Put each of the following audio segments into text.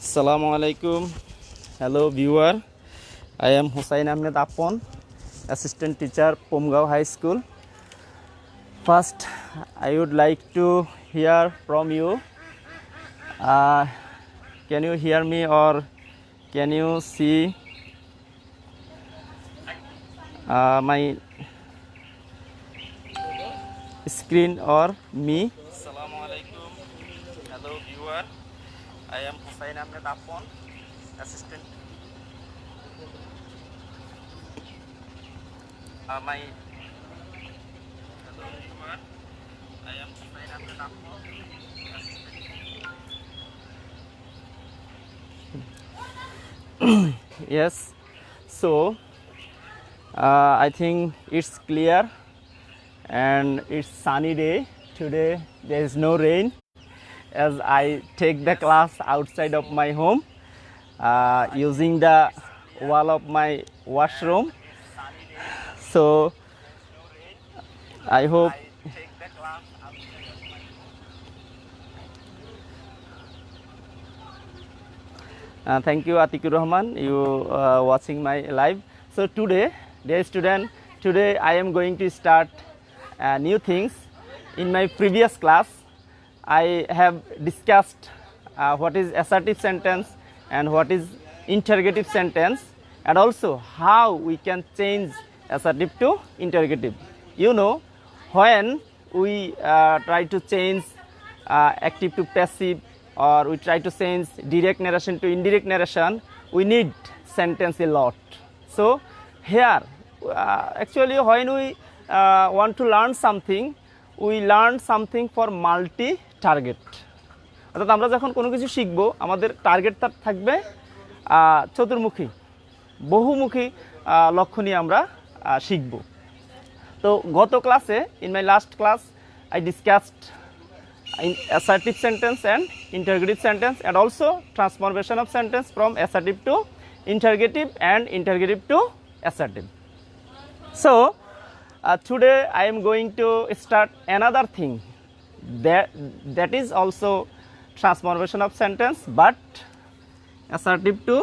Assalamu alaikum. Hello viewer. I am Hussain Ahmed Apon, assistant teacher, Pomgao High School. First, I would like to hear from you. Can you hear me or can you see my screen or me? Assalamu alaikum. Hello viewer. I am Hussain Ahmed Apon, assistant. My hello viewer. I am Hussain Ahmed Apon, assistant. Yes. So I think it's clear and it's sunny day. Today there is no rain as I take the class outside of my home using the wall of my washroom. So I hope thank you Atikur Rahman, you watching my live. So today, dear student, today I am going to start new things. In my previous class, I have discussed what is assertive sentence and what is interrogative sentence, and also how we can change assertive to interrogative. You know, when we try to change active to passive, or we try to change direct narration to indirect narration, we need sentence a lot. So here, actually when we want to learn something, we learn something for multi-target. অর্থাৎ আমরা যখন কোনো কিছু শিখব, আমাদের টার্গেটটা থাকবে চতুর্মুখী, বহুমুখী লক্ষ্য নিয়ে আমরা শিখব। তো গত ক্লাসে, in my last class, I discussed assertive sentence and interrogative sentence, and also transformation of sentence from assertive to interrogative and interrogative to assertive. So today I am going to start another thing that is also transformation of sentence, but assertive to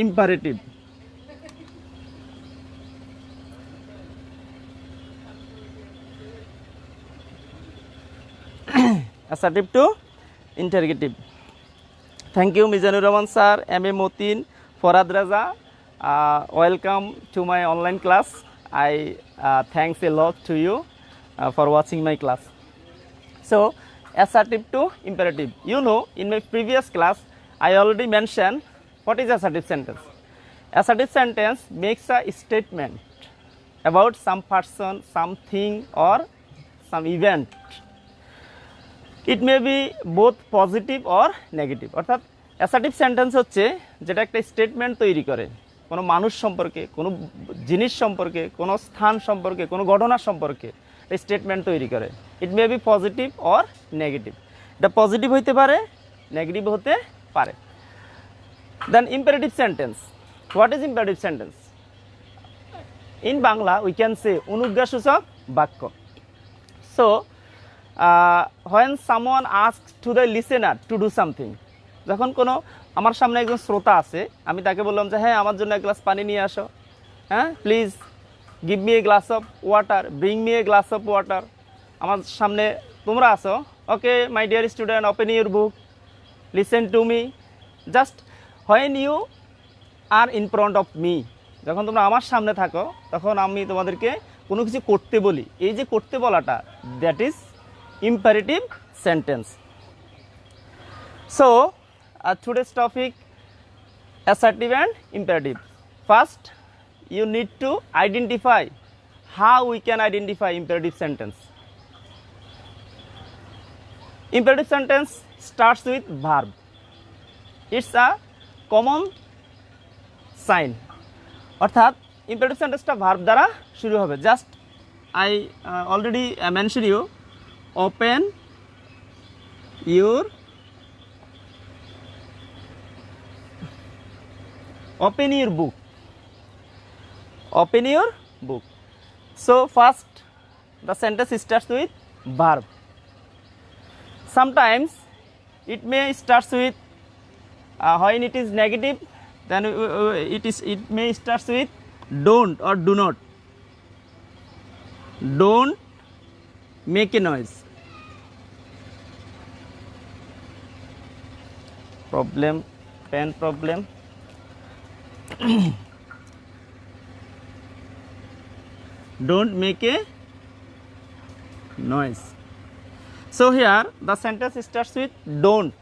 imperative. Assertive to interrogative. Thank you Mizanur Rahman sir, M.A. Motin, Farad Raza. Welcome to my online class. I thanks a lot to you for watching my class. So assertive to imperative. You know, in my previous class I already mentioned what is assertive sentence. Assertive sentence makes a statement about some person, something, or some event. It may be both positive or negative. অর্থাৎ assertive sentence হচ্ছে যেটা একটা statement তৈরি করে কোনো মানুষ সম্পর্কে, কোনো জিনিস সম্পর্কে, কোনো স্থান সম্পর্কে, কোনো ঘটনা সম্পর্কে এই স্টেটমেন্ট তৈরি করে। It may be positive or negative. এটা পজিটিভ হতে পারে, নেগেটিভ হতে পারে। Then imperative sentence. What is imperative sentence? In Bangla we can say অনুজ্ঞাসূচক বাক্য। So when someone asks to the listener to do something, যখন কোনো আমার সামনে একজন শ্রোতা আছে, আমি তাকে বললাম যে হ্যাঁ আমার জন্য এক গ্লাস পানি নিয়ে আসো, হ্যাঁ please give me a glass of water, bring me a glass of water. আমার সামনে তোমরা আসো, okay my dear student, open your book, listen to me. Just when you are in front of me, যখন তোমরা আমার সামনে থাকো তখন আমি তোমাদেরকে কোনো কিছু করতে বলি, এই যে করতে বলাটা, that is imperative sentence. So today's topic, assertive and imperative. First, you need to identify how we can identify imperative sentence. Imperative sentence starts with verb. It's a common sign. অর্থাৎ imperative sentence-টা verb দ্বারা শুরু হবে। Just I already mentioned you, open your book. Open your book. So first the sentence starts with verb. Sometimes it may starts with when it is negative, then it may starts with don't or do not. Don't make a noise. Problem, pen problem. Don't make a noise. So here the sentence starts with don't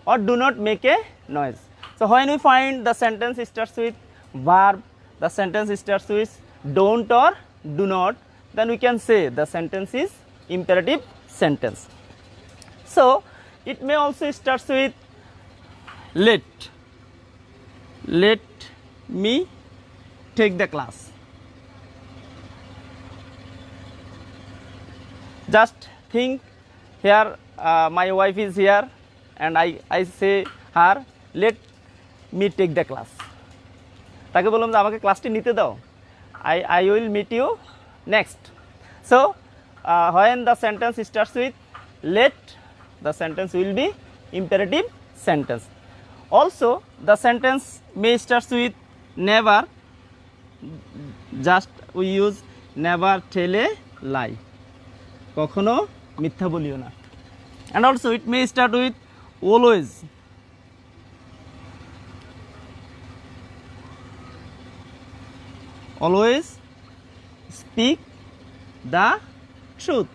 or do not make a noise. So when we find the sentence starts with verb, the sentence starts with don't or do not, then we can say the sentence is imperative sentence. So it may also starts with let me take the class. Just think here my wife is here and I say her let me take the class. তাকে বললাম যে আমাকে ক্লাসটি নিতে দাও, I will meet you next. So when the sentence starts with let, the sentence will be imperative sentence. Also the sentence may starts with never, just we use never tell a lie, কখনো মিথ্যা বলিও না. And also it may start with always. Always speak the truth.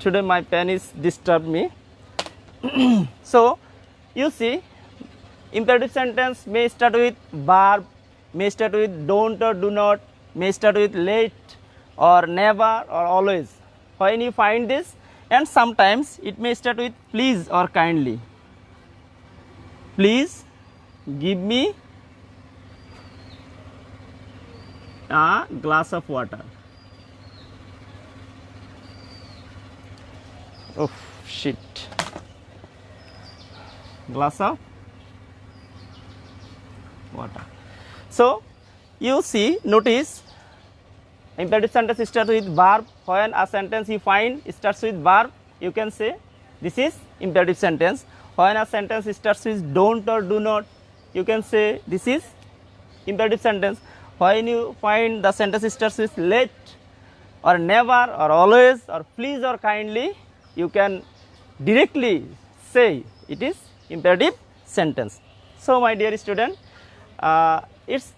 Today my pen is disturbed me. So you see, imperative sentence may start with verb, may start with don't or do not, may start with let or never or always. When you find this, and sometimes it may start with please or kindly. Please give me a glass of water. Oh shit. Glass of water. So you see, notice imperative sentence starts with verb. When a sentence you find starts with verb, you can say this is imperative sentence. When a sentence starts with don't or do not, you can say this is imperative sentence. When you find the sentence starts with let or never or always or please or kindly, you can directly say it is imperative sentence. So my dear student, it's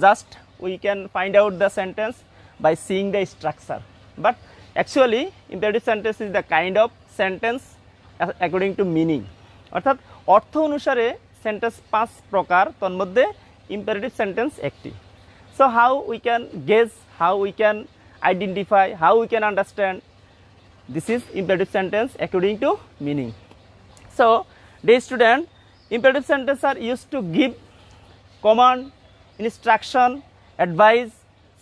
just we can find out the sentence by seeing the structure, but actually imperative sentence is the kind of sentence according to meaning. অর্থাৎ অর্থ অনুসারে sentence 5 প্রকার, তন্মধ্যে imperative sentence একটি. So how we can guess, how we can identify, how we can understand this is imperative sentence according to meaning. So dear student, imperative sentences are used to give command, instruction, advice,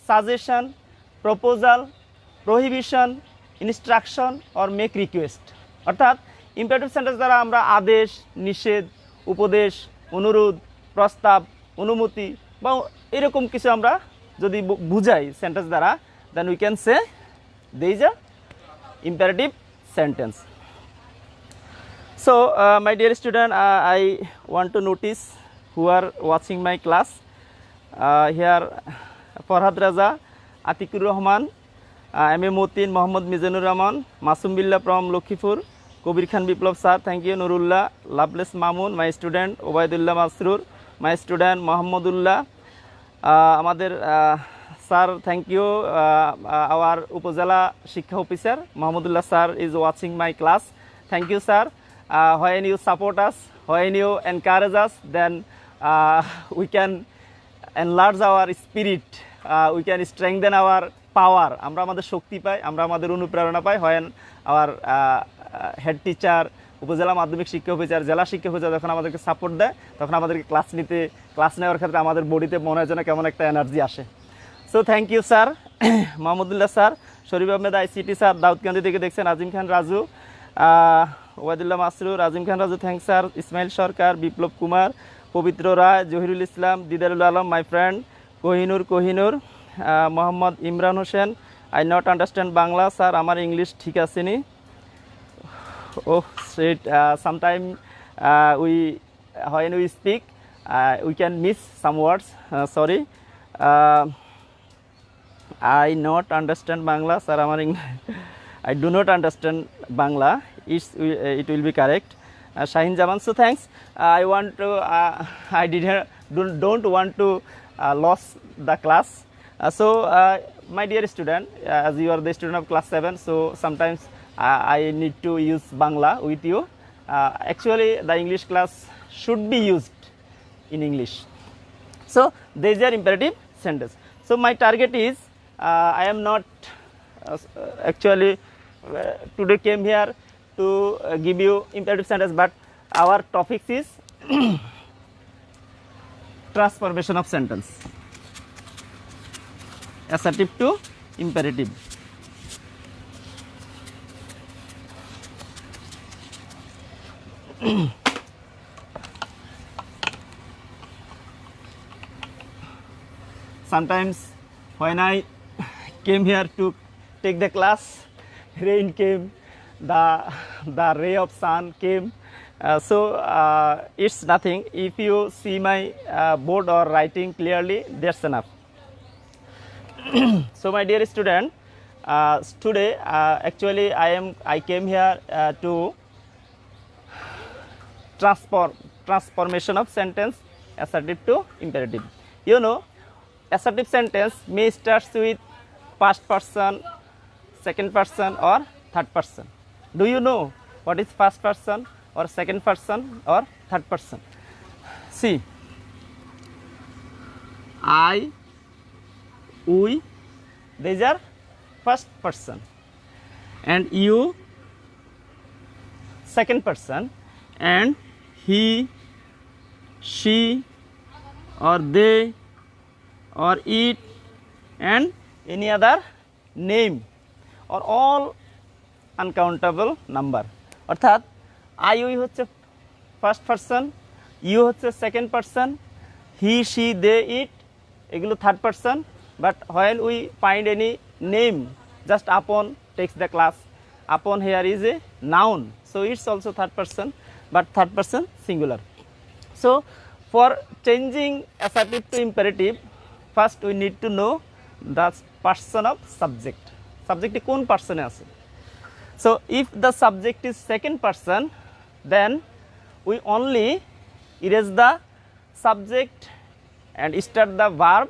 suggestion, proposal, prohibition, instruction or make request. অর্থাৎ imperative sentence দ্বারা আমরা আদেশ, নিষেধ, উপদেশ, অনুরোধ, প্রস্তাব, অনুমতি বা এরকম কিছু আমরা যদি বুঝাই সেন্টেন্স দ্বারা, then we can say there is a imperative sentence. So my dear student, I want to notice who are watching my class. Here Farhad Raza, Atikur Rahman, M.A. Motin, Mohammad Mizanur Rahman, Masum Billah from Lokhipur, Kobir Khan Biplov sir, thank you. Nurullah, Loveless Mamun, my student. Obaidullah Masrur, my student. Mohammedullah, আমাদের sir, thank you. Our Upazala Shikha officer Mohammedullah sir is watching my class. Thank you sir. When you support us, when you encourage us, then we can enlarge our spirit, we can strengthen our power. আমরা আমাদের শক্তি পাই, আমরা আমাদের অনুপ্রেরণা পাই when our head teacher, উপজেলা মাধ্যমিক শিক্ষা officer, জেলা শিক্ষা অফিসার যখন আমাদেরকে সাপোর্ট দেয়, তখন আমাদেরকে ক্লাস নেওয়ার ক্ষেত্রে আমাদের বডিতে মনে হয় যেন কেমন একটা এনার্জি আসে. So thank you sir. Mahmudullah sir, Sharif Ahmed ICT sir Daudkandi থেকে দেখছেন, Azim Khan Raju, Obaidullah Masrur, Azim Khan Raju, thank sir. Ismail Sarkar, Biplob Kumar, Pabitra Roy, Jahirul Islam, Didarul Alam, my friend, Kohinur Mohammad Imran Hossain I not understand Bangla sir আমার ইংলিশ ঠিক আছে নি oh shit sometime we when we speak we can miss some words sorry I not understand Bangla sir amar I do not understand Bangla it will be correct Shahin Jaman so thanks I want to I don't want to lose the class so my dear student as you are the student of class 7 so sometimes I need to use Bangla with you actually the English class should be used in English so these are imperative sentence so my target is I am not actually today came here to give you imperative sentence but our topic is transformation of sentence assertive to imperative sometimes when I came here to take the class rain came the ray of sun came so it's nothing if you see my board or writing clearly that's enough so my dear student today actually I came here to transformation of sentence assertive to imperative you know assertive sentence may starts with first person second person or third person do you know what is first person or second person or third person see I we these are first person and you second person and he she or they or it and any other name or all uncountable number অর্থাৎ I we হচ্ছে first person you হচ্ছে second person he she they it এগুলো third person but when we find any name just upon takes the class upon here is a noun so it's also third person but third person singular so for changing assertive to imperative first we need to know the person of subject subject কোন পার্সনে আছে so if the subject is second person then we only erase the subject and start the verb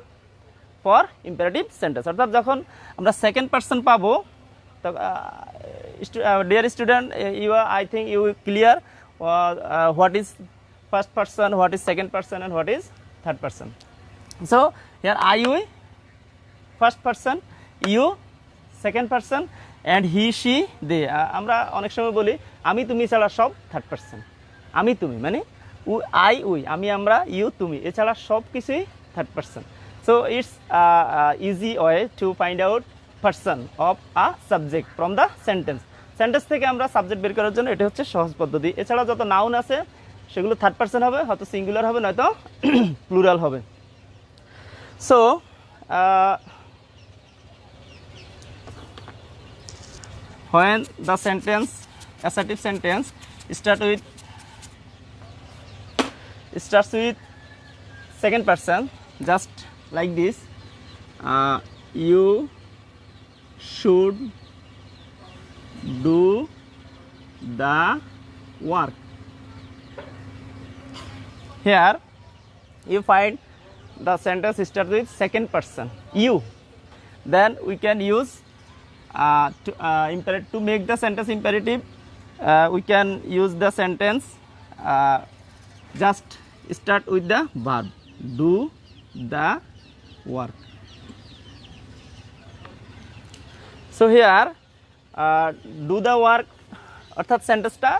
for imperative sentence অর্থাৎ যখন আমরা second person পাবো তো dear student you are I think you clear what is first person what is second person and what is third person so here I we first person you second person and he she they আমরা অনেক সময় বলি আমি তুমি ছাড়া সব third person আমি তুমি মানে আই উই আমি আমরা ইউ তুমি এছাড়া সব কিছুই third person so it's easy way to find out person of a subject from the sentence sentence থেকে আমরা সাবজেক্ট বের করার জন্য এটা হচ্ছে সহজ পদ্ধতি এছাড়া যত নাউন আছে সেগুলো থার্ড পারসন হবে হয়তো সিঙ্গুলার হবে নয়তো প্লুরাল হবে so when the sentence assertive sentence starts with second person just like this you should do the work here you find the sentence starts with second person you then we can use to make the sentence imperative we can use the sentence just start with the verb do the work so here do the work অর্থাৎ সেন্টেন্সটা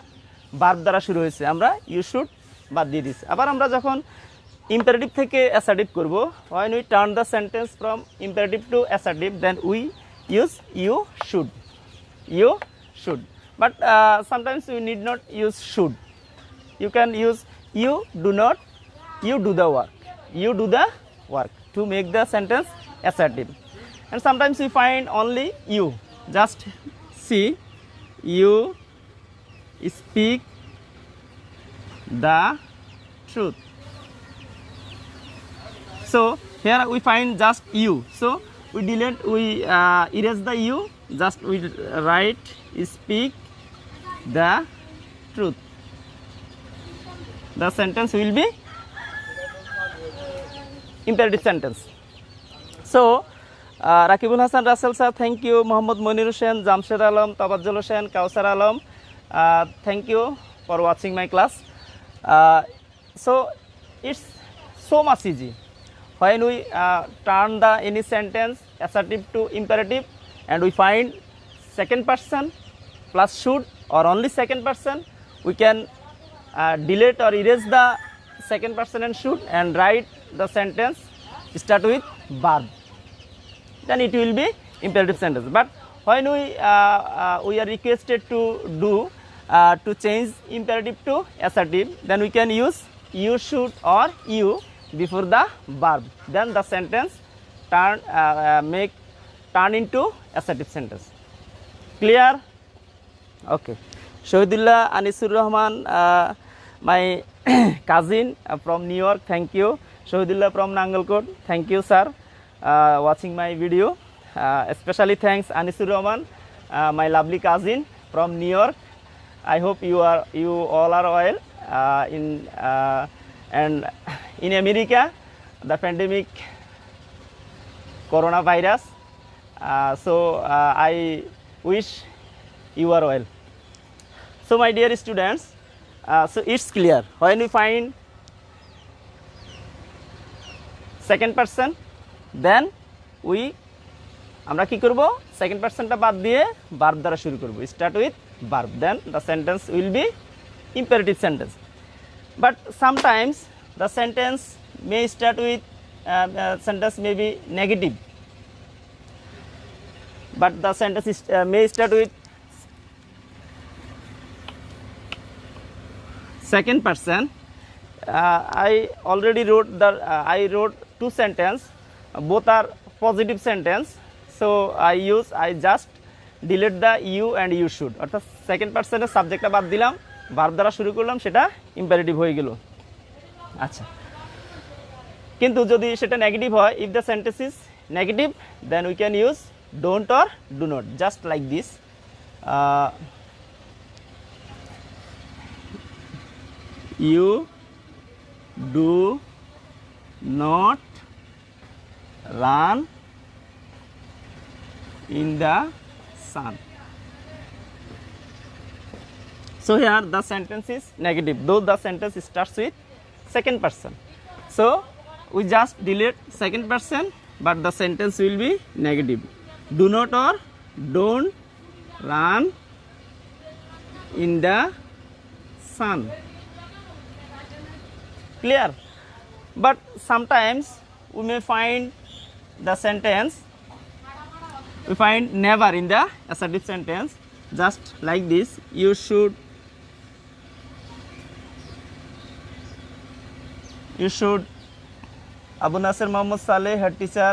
verb দ্বারা শুরু হয়েছে আমরা you should বাদ দিয়ে দিচ্ছি আবার আমরা যখন ইম্পারেটিভ থেকে অ্যাসার্টিভ করব when we turn the sentence from imperative to assertive then we use you should but sometimes we need not use should you can use you do not you do the work you do the work to make the sentence assertive. And sometimes we find only you. Just see, you speak the truth. So here we find just you. So we erase the you. Just we write speak the truth. The sentence will be imperative sentence. So Rakibul Hasan Russell sir, thank you. Muhammad Monir Hussain, Jamshed Alam, Tabajjul Hussain, Kausar Alam, thank you for watching my class. So it's so much easy. When we turn the any sentence assertive to imperative and we find second person plus should or only second person, we can delete or erase the second person and should and write the sentence start with verb. Then it will be imperative sentence. But when we are requested to do to change imperative to assertive, then we can use you should or you before the verb. Then the sentence turn into assertive sentence. Clear? Okay. Shahidullah Anisur Rahman, my cousin from New York, thank you. Shahidullah from Nangalkot, thank you sir, watching my video. Especially thanks Anisur Rahman, my lovely cousin from New York. I hope you all are well. And in America, the pandemic coronavirus. So I wish you are well. So my dear students, so it's clear. When we find second person, then আমরা কি করব, second পারসনটা বাদ দিয়ে verb দ্বারা শুরু করব, start with verb, then the sentence will be imperative sentence. But sometimes the sentence may start with sentence may be negative, but the sentence may start with second person. I already wrote I wrote two sentences, both are positive sentence, so I just delete the you and you should, অর্থাৎ second পারসনের সাবজেক্টটা বাদ দিলাম, verb দ্বারা শুরু করলাম, সেটা imperative হয়ে গেল। আচ্ছা, কিন্তু যদি সেটা নেগেটিভ হয়, if the sentence is negative, then we can use don't or do not, just like this. You do not run in the sun. So here the sentence is negative, though the sentence starts with second person. So we just delete second person, but the sentence will be negative. Do not or don't run in the sun. Clear? But sometimes we may find the sentence, we find never in the assertive sentence, just like this. You should Abu Nasser Muhammad Saleh, head teacher,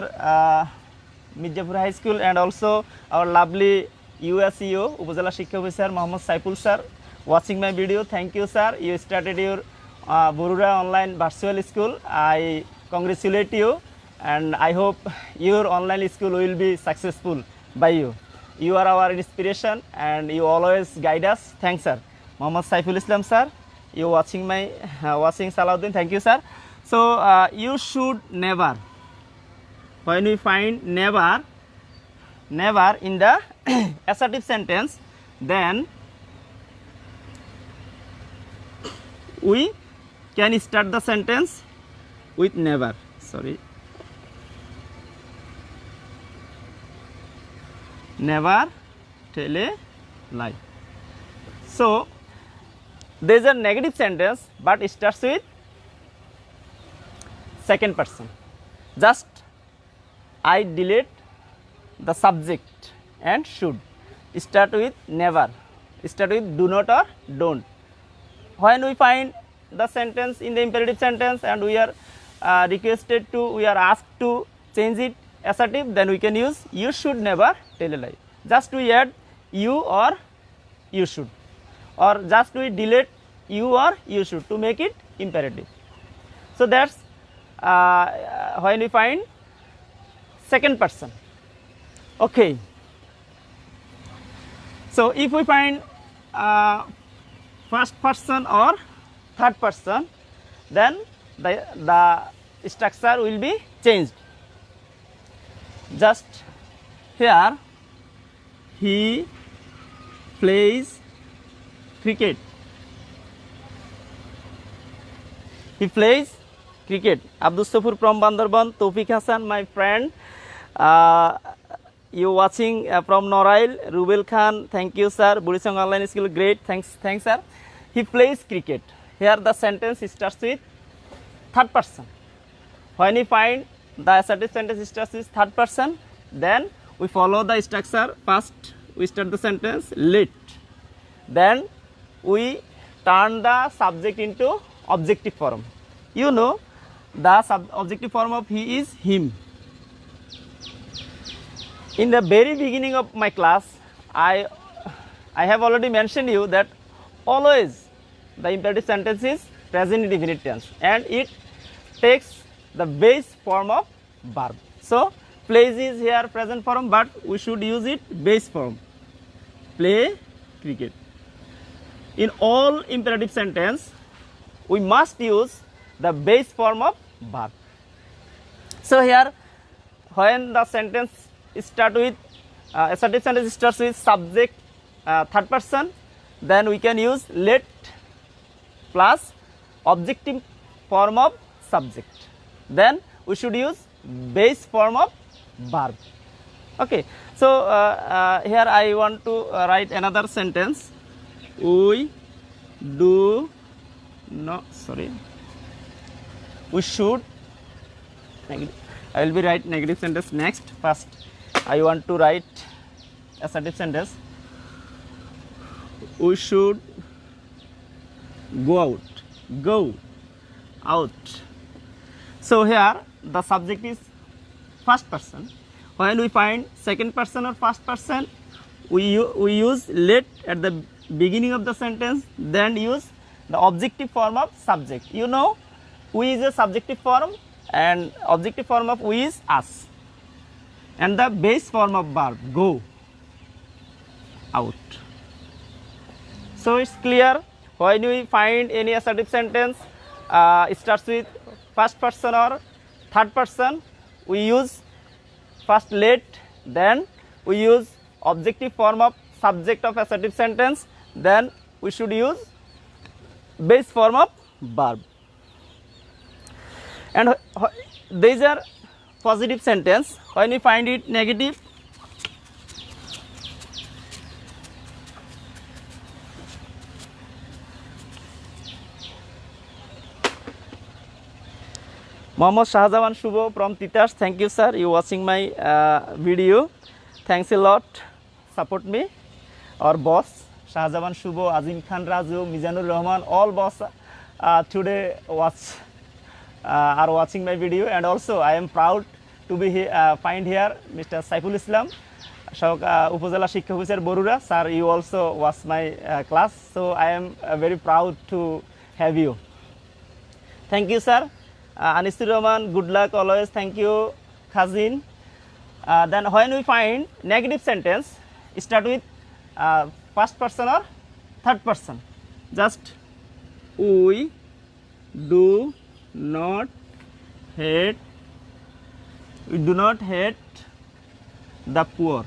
Mirzapur High School, and also our lovely USEO Upazila Shiksha Officer Muhammad Saiful sir, watching my video. Thank you sir, you started your Borura online virtual school. I congratulate you and I hope your online school will be successful by you. You are our inspiration and you always guide us. Thanks sir. Muhammad Saiful Islam sir, you watching my watching Salahuddin, thank you sir. So you should never, when we find never in the assertive sentence, then we can start the sentence with never. Sorry, never tell a lie. So there is a negative sentence, but it starts with second person. Just I delete the subject and should, start with never, start with do not or don't. When we find the sentence in the imperative sentence and we are requested to, we are asked to change it assertive, then we can use you should never tell a lie. Just we add you or you should, or just we delete you or you should to make it imperative. So that's when we find second person. Okay. So if we find first person or third person, then the structure will be changed. Just here, he plays cricket. He plays cricket. Abdul Safur from Bandarban, Tawfiq Hassan, my friend. You watching from Norail, Rubel Khan, thank you sir. Burisang Online School, great, thanks sir. He plays cricket. Here the sentence starts with third person. When we find the assertive sentence starts with third person, then we follow the structure. First we start the sentence let, then we turn the subject into objective form. You know the objective form of he is him. In the very beginning of my class, I have already mentioned you that always the imperative sentence is present indefinite tense and it takes the base form of verb. So plays is here present form, but we should use it base form. Play cricket. In all imperative sentence, we must use the base form of verb. So here, when the sentence start with assertive sentence starts with subject third person, then we can use let plus objective form of subject. Then we should use base form of verb. Okay. So here I want to write another sentence. We do not, sorry, we should, I will be write negative sentence next. First I want to write assertive sentence. We should go out. So here the subject is first person. When we find second person or first person, we use let at the beginning of the sentence, then use the objective form of subject. You know, we is a subjective form and objective form of we is us, and the base form of verb go out. So it's clear. When we find any assertive sentence it starts with first person or third person, we use first let, then we use objective form of subject of assertive sentence, then we should use base form of verb. And these are positive sentence. When we find it negative, Mohammad Shahjawan Shubho from Titas, thank you sir, you watching my video, thanks a lot, support me. Our boss Shahjawan Shubho, Azim Khan Raju, Mizanur Rahman, all boss today are watching my video, and also I am proud to be here, find here Mr. Saiful Islam, Upazila Shikha Officer Borura, sir, you also watch my class, so I am very proud to have you. Thank you sir. Anisur Rahman, good luck always, thank you Khazin. Then when we find negative sentence, start with first person or third person. Just we do not hate the poor.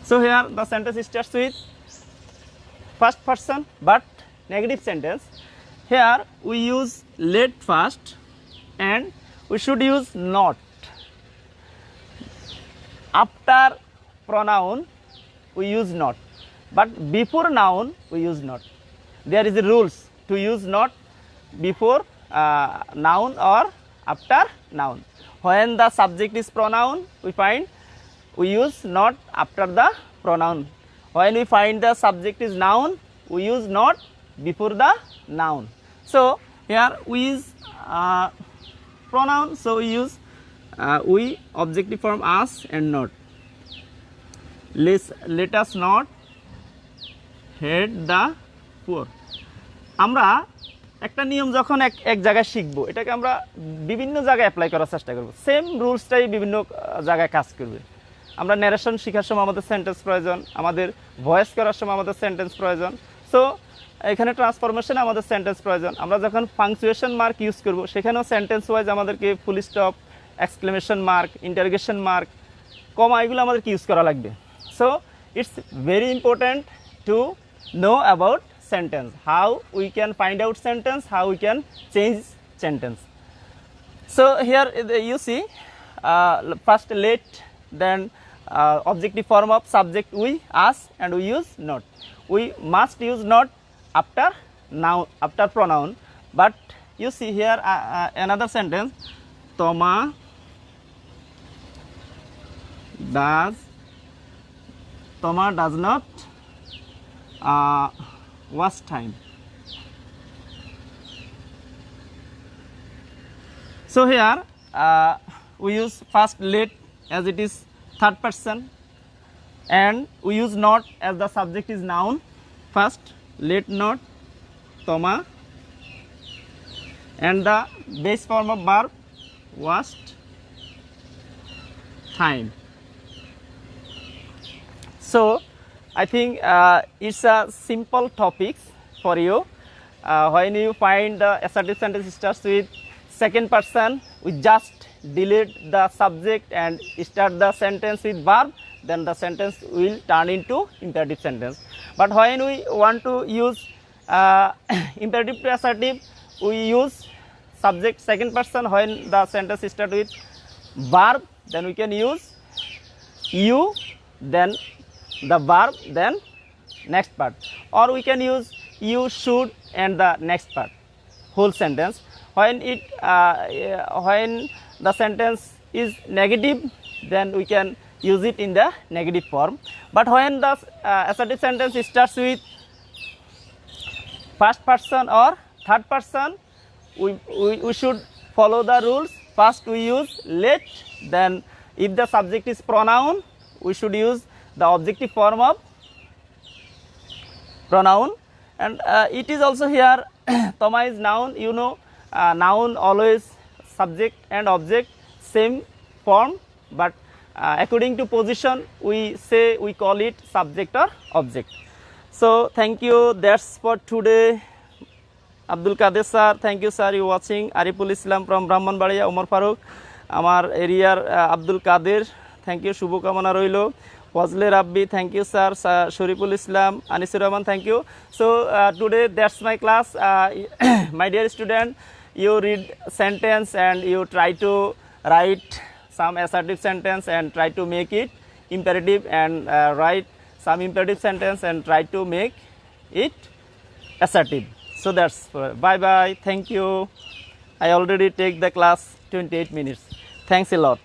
So here the sentence starts with first person but negative sentence. Here we use let first and we should use not. After pronoun we use not, but before noun we use not. There is a rules to use not before noun or after noun. When the subject is pronoun, we use not after the pronoun. When we find the subject is noun, we use not before the noun. So here we use pronoun, so we use we, objective form us and not. Let us not hate the poor. আমরা একটা নিয়ম যখন এক জায়গায় শিখবো, এটাকে আমরা বিভিন্ন জায়গায় অ্যাপ্লাই করার চেষ্টা করব। সেম রুলসটাই বিভিন্ন জায়গায় কাজ করবে। আমরা ন্যারেশন শেখার সময় আমাদের সেন্টেন্স প্রয়োজন, আমাদের ভয়েস করার সময় আমাদের সেন্টেন্স প্রয়োজন। সো এখানে ট্রান্সফরমেশনে আমাদের সেন্টেন্স প্রয়োজন। আমরা যখন পাংচুয়েশন মার্ক ইউজ করব, সেখানেও সেন্টেন্স ওয়াইজ আমাদেরকে full stop, exclamation mark, interrogation mark, comma, এগুলো আমাদেরকে ইউজ করা লাগবে। So it's very important to know about sentence, how we can find out sentence, how we can change sentence. So here you see first let, then objective form of subject we, us, and we use not. We must use not after noun, after pronoun, but you see here another sentence, Toma does not waste time. So here we use first let as it is third person, and we use not as the subject is noun. First let not Toma, and the base form of verb waste time. So I think it's a simple topics for you. When you find the assertive sentence starts with second person, we just delete the subject and start the sentence with verb, then the sentence will turn into imperative sentence. But when we want to use imperative to assertive, we use subject second person. When the sentence starts with verb, then we can use you, then the verb, then next part, or we can use you should and the next part, whole sentence. When the sentence is negative, then we can use it in the negative form. But when the assertive sentence starts with first person or third person, we should follow the rules. First we use let, then if the subject is pronoun, we should use the objective form of pronoun, and it is also here Toma is noun. You know, noun always subject and object same form, but according to position we call it subject or object. So thank you, that's for today. Abdul Kader sir, thank you sir, you watching. Ariful Islam from Brahmanbaria, Umar Farooq আমার এরিয়ার আব্দুল কাদের, thank you, শুভকামনা রইল। Fazle Rabbi, thank you sir. Shariful Islam, Anisur Rahman, thank you. So today that's my class. My dear student, you read sentence and you try to write some assertive sentence and try to make it imperative, and write some imperative sentence and try to make it assertive. So that's bye bye, thank you. I already take the class 28 minutes. Thanks a lot.